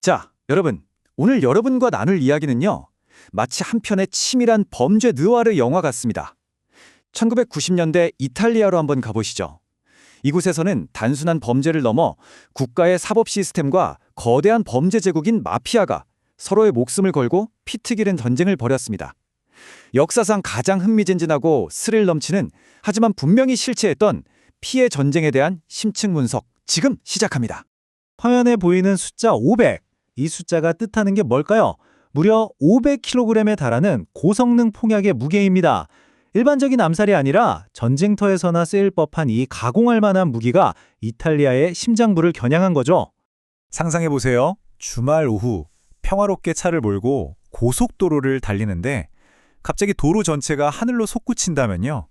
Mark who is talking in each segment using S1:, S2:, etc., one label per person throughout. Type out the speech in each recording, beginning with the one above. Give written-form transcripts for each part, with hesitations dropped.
S1: 자, 여러분, 오늘 여러분과 나눌 이야기는요, 마치 한 편의 치밀한 범죄 느와르 영화 같습니다. 1990년대 이탈리아로 한번 가보시죠. 이곳에서는 단순한 범죄를 넘어 국가의 사법 시스템과 거대한 범죄 제국인 마피아가 서로의 목숨을 걸고 피튀기는 전쟁을 벌였습니다. 역사상 가장 흥미진진하고 스릴 넘치는, 하지만 분명히 실체했던 피해 전쟁에 대한 심층 분석, 지금 시작합니다.
S2: 화면에 보이는 숫자 500. 이 숫자가 뜻하는 게 뭘까요? 무려 500kg에 달하는 고성능 폭약의 무게입니다. 일반적인 암살이 아니라 전쟁터에서나 쓰일 법한 이 가공할 만한 무기가 이탈리아의 심장부를 겨냥한 거죠.
S3: 상상해보세요. 주말 오후 평화롭게 차를 몰고 고속도로를 달리는데 갑자기 도로 전체가 하늘로 솟구친다면요.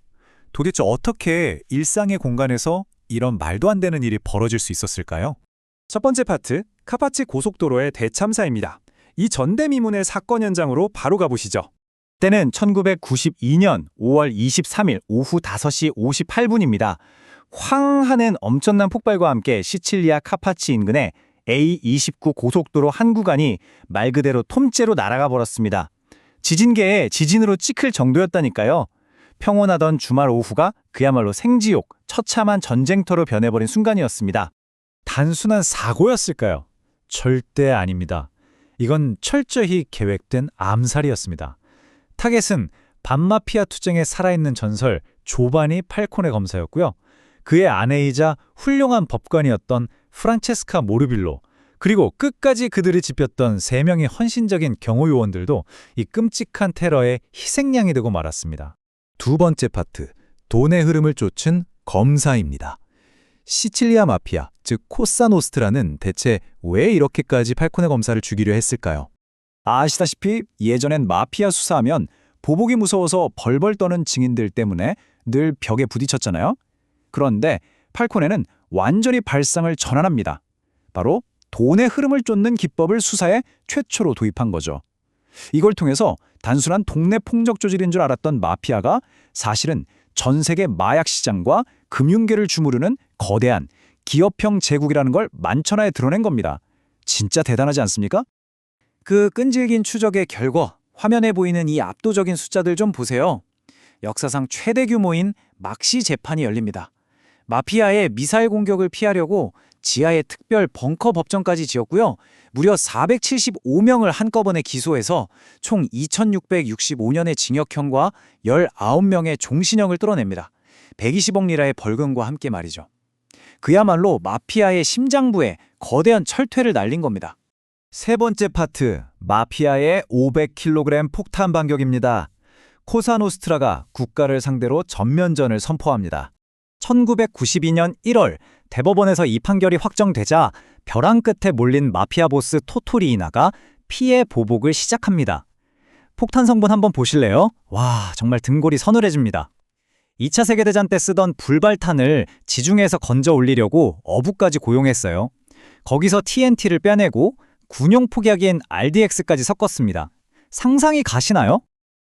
S3: 도대체 어떻게 일상의 공간에서 이런 말도 안 되는 일이 벌어질 수 있었을까요?
S1: 첫 번째 파트, 카파치 고속도로의 대참사입니다. 이 전대미문의 사건 현장으로 바로 가보시죠. 때는 1992년 5월 23일 오후 5시 58분입니다. 황하는 엄청난 폭발과 함께 시칠리아 카파치 인근의 A29 고속도로 한 구간이 말 그대로 통째로 날아가 버렸습니다. 지진계에 지진으로 찍힐 정도였다니까요. 평온하던 주말 오후가 그야말로 생지옥, 처참한 전쟁터로 변해버린 순간이었습니다.
S2: 단순한 사고였을까요? 절대 아닙니다. 이건 철저히 계획된 암살이었습니다. 타겟은 반마피아 투쟁에 살아있는 전설 조바니 팔코네 검사였고요. 그의 아내이자 훌륭한 법관이었던 프란체스카 모르빌로, 그리고 끝까지 그들을 지켰던 3명의 헌신적인 경호요원들도 이 끔찍한 테러의 희생양이 되고 말았습니다.
S3: 두 번째 파트, 돈의 흐름을 쫓은 검사입니다. 시칠리아 마피아, 즉 코사노스트라는 대체 왜 이렇게까지 팔코네 검사를 죽이려 했을까요?
S1: 아시다시피 예전엔 마피아 수사하면 보복이 무서워서 벌벌 떠는 증인들 때문에 늘 벽에 부딪혔잖아요. 그런데 팔코네는 완전히 발상을 전환합니다. 바로 돈의 흐름을 쫓는 기법을 수사에 최초로 도입한 거죠. 이걸 통해서 단순한 동네 폭력 조직인 줄 알았던 마피아가 사실은 전 세계 마약 시장과 금융계를 주무르는 거대한 기업형 제국이라는 걸 만천하에 드러낸 겁니다. 진짜 대단하지 않습니까? 그 끈질긴 추적의 결과, 화면에 보이는 이 압도적인 숫자들 좀 보세요. 역사상 최대 규모인 막시 재판이 열립니다. 마피아의 미사일 공격을 피하려고 지하에 특별 벙커 법정까지 지었고요. 무려 475명을 한꺼번에 기소해서 총 2665년의 징역형과 19명의 종신형을 뚫어냅니다. 120억 리라의 벌금과 함께 말이죠. 그야말로 마피아의 심장부에 거대한 철퇴를 날린 겁니다.
S3: 세 번째 파트, 마피아의 500kg 폭탄 반격입니다. 코사노스트라가 국가를 상대로 전면전을 선포합니다.
S1: 1992년 1월 대법원에서 이 판결이 확정되자 벼랑 끝에 몰린 마피아 보스 토토리이나가 피해 보복을 시작합니다. 폭탄 성분 한번 보실래요? 와, 정말 등골이 서늘해집니다. 2차 세계대전 때 쓰던 불발탄을 지중해에서 건져 올리려고 어부까지 고용했어요. 거기서 TNT를 빼내고 군용 폭약인 RDX까지 섞었습니다. 상상이 가시나요?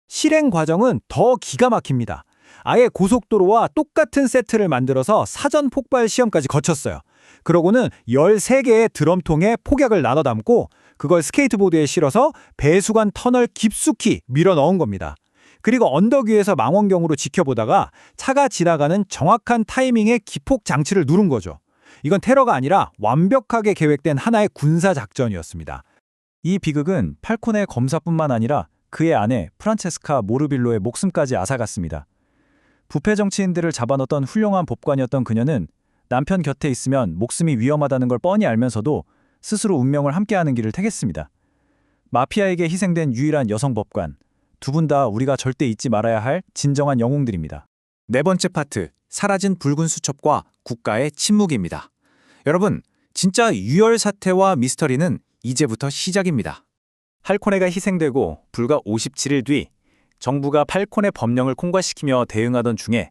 S1: 실행 과정은 더 기가 막힙니다. 아예 고속도로와 똑같은 세트를 만들어서 사전 폭발 시험까지 거쳤어요. 그러고는 13개의 드럼통에 폭약을 나눠 담고 그걸 스케이트보드에 실어서 배수관 터널 깊숙이 밀어 넣은 겁니다. 그리고 언덕 위에서 망원경으로 지켜보다가 차가 지나가는 정확한 타이밍에 기폭 장치를 누른 거죠. 이건 테러가 아니라 완벽하게 계획된 하나의 군사작전이었습니다. 이 비극은 팔코네 검사뿐만 아니라 그의 아내 프란체스카 모르빌로의 목숨까지 앗아갔습니다. 부패 정치인들을 잡아넣던 훌륭한 법관이었던 그녀는 남편 곁에 있으면 목숨이 위험하다는 걸 뻔히 알면서도 스스로 운명을 함께하는 길을 택했습니다. 마피아에게 희생된 유일한 여성 법관, 두 분 다 우리가 절대 잊지 말아야 할 진정한 영웅들입니다. 네 번째 파트, 사라진 붉은 수첩과 국가의 침묵입니다. 여러분, 진짜 유혈 사태와 미스터리는 이제부터 시작입니다. 팔코네가 희생되고 불과 57일 뒤 정부가 팔코네 법령을 통과시키며 대응하던 중에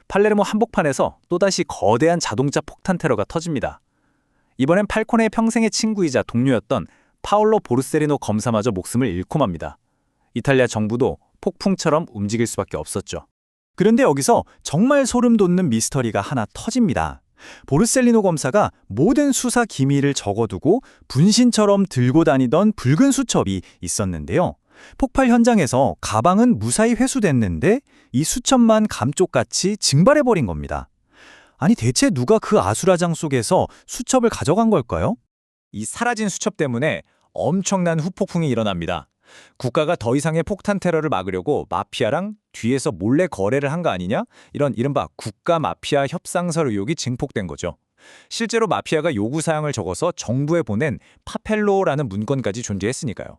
S1: 팔레르모 한복판에서 또다시 거대한 자동차 폭탄 테러가 터집니다. 이번엔 팔코네의 평생의 친구이자 동료였던 파올로 보르세리노 검사마저 목숨을 잃고 맙니다. 이탈리아 정부도 폭풍처럼 움직일 수밖에 없었죠. 그런데 여기서 정말 소름 돋는 미스터리가 하나 터집니다. 보르셀리노 검사가 모든 수사 기밀을 적어두고 분신처럼 들고 다니던 붉은 수첩이 있었는데요. 폭발 현장에서 가방은 무사히 회수됐는데 이 수첩만 감쪽같이 증발해버린 겁니다. 아니 대체 누가 그 아수라장 속에서 수첩을 가져간 걸까요? 이 사라진 수첩 때문에 엄청난 후폭풍이 일어납니다. 국가가 더 이상의 폭탄 테러를 막으려고 마피아랑 뒤에서 몰래 거래를 한 거 아니냐? 이런 이른바 국가 마피아 협상설 의혹이 증폭된 거죠. 실제로 마피아가 요구사항을 적어서 정부에 보낸 파펠로라는 문건까지 존재했으니까요.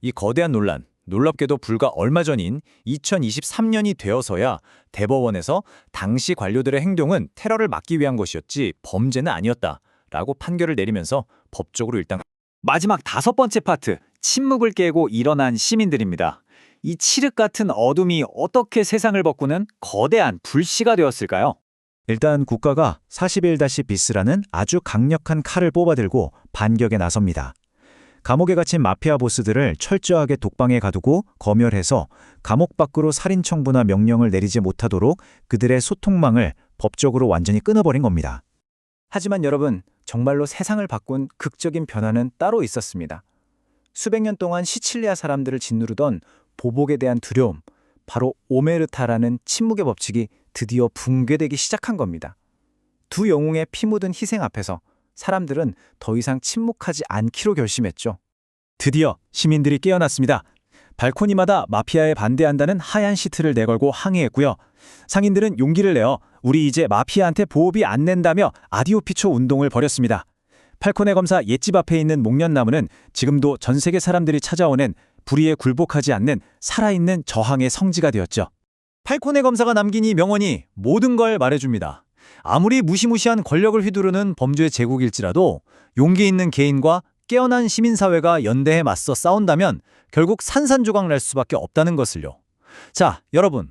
S1: 이 거대한 논란, 놀랍게도 불과 얼마 전인 2023년이 되어서야 대법원에서 당시 관료들의 행동은 테러를 막기 위한 것이었지 범죄는 아니었다라고 판결을 내리면서 법적으로 일단 마지막 5번째 파트, 침묵을 깨고 일어난 시민들입니다. 이 칠흑 같은 어둠이 어떻게 세상을 바꾸는 거대한 불씨가 되었을까요?
S2: 일단 국가가 41-비스라는 아주 강력한 칼을 뽑아들고 반격에 나섭니다. 감옥에 갇힌 마피아 보스들을 철저하게 독방에 가두고 검열해서 감옥 밖으로 살인 청부나 명령을 내리지 못하도록 그들의 소통망을 법적으로 완전히 끊어버린 겁니다.
S1: 하지만 여러분, 정말로 세상을 바꾼 극적인 변화는 따로 있었습니다. 수백 년 동안 시칠리아 사람들을 짓누르던 보복에 대한 두려움, 바로 오메르타라는 침묵의 법칙이 드디어 붕괴되기 시작한 겁니다. 두 영웅의 피 묻은 희생 앞에서 사람들은 더 이상 침묵하지 않기로 결심했죠. 드디어 시민들이 깨어났습니다. 발코니마다 마피아에 반대한다는 하얀 시트를 내걸고 항의했고요. 상인들은 용기를 내어 우리 이제 마피아한테 보호비 안 낸다며 아디오피초 운동을 벌였습니다. 팔코네 검사 옛집 앞에 있는 목련나무는 지금도 전 세계 사람들이 찾아오는 불의에 굴복하지 않는 살아있는 저항의 성지가 되었죠. 팔코네 검사가 남긴 이 명언이 모든 걸 말해줍니다. 아무리 무시무시한 권력을 휘두르는 범죄 제국일지라도 용기 있는 개인과 깨어난 시민사회가 연대해 맞서 싸운다면 결국 산산조각 날 수밖에 없다는 것을요. 자, 여러분.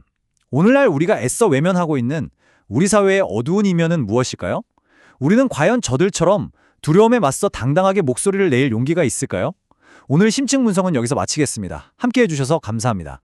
S1: 오늘날 우리가 애써 외면하고 있는 우리 사회의 어두운 이면은 무엇일까요? 우리는 과연 저들처럼 두려움에 맞서 당당하게 목소리를 낼 용기가 있을까요? 오늘 심층 분석은 여기서 마치겠습니다. 함께해 주셔서 감사합니다.